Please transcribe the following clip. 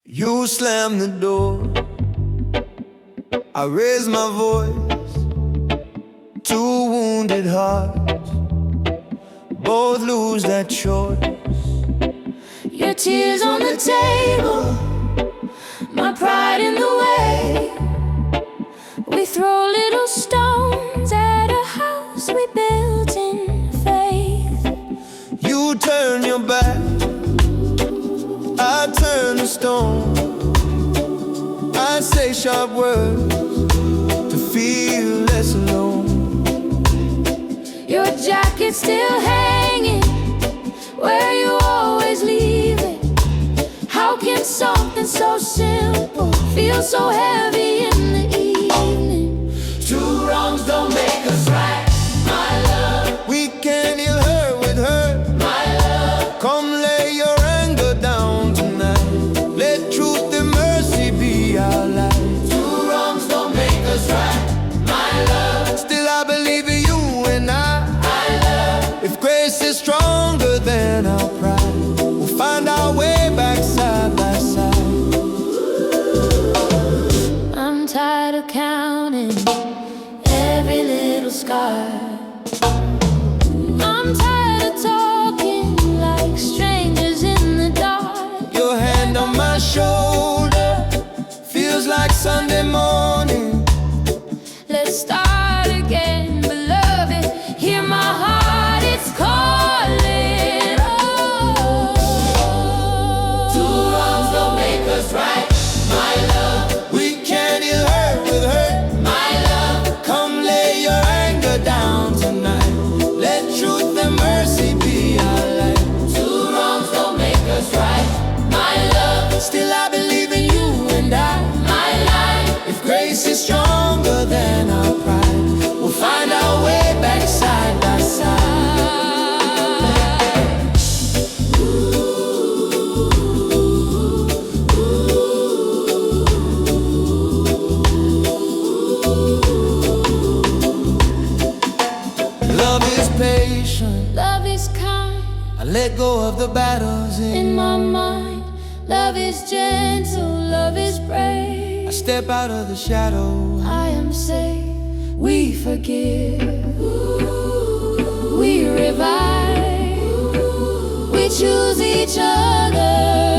You slam the door, I raise my voice. Two wounded hearts both lose that choice. Your tears on the table, my pride in the way. We throw little stones at a house we built in faith. You turn your back, I turn to stone. I say sharp words to feel less alone. Your jacket's still hanging where you always leave it. How can something so simple feel so heavy in the evening? Two wrongs don't make us right, my love. We can heal her with her, my love. Come lay your anger down tonight. Let truth and mercy be our light. Two wrongs don't make us right, my love. Still I believe in you and my love. If grace is stronger than our pride, we'll find our way back side by side. I'm tired of counting every little scar. I'm tired of talking like strangers in the dark. Your hand on my shoulder feels like Sunday morning. Let's start again, beloved. Hear my heart, it's calling. Two wrongs don't make us right, my love. We can heal her with her, my love. Come lay your anger down tonight. Let truth and mercy be our light. Two wrongs don't make us right, my love. Still I believe in you and my life. If grace is stronger than our pride, we'll find our way back side by side. Love is patient, Love is kind I let go of the battles in my mind. Love is gentle, love is brave. I step out of the shadow. I am safe, we forgive, we revive, we choose each other.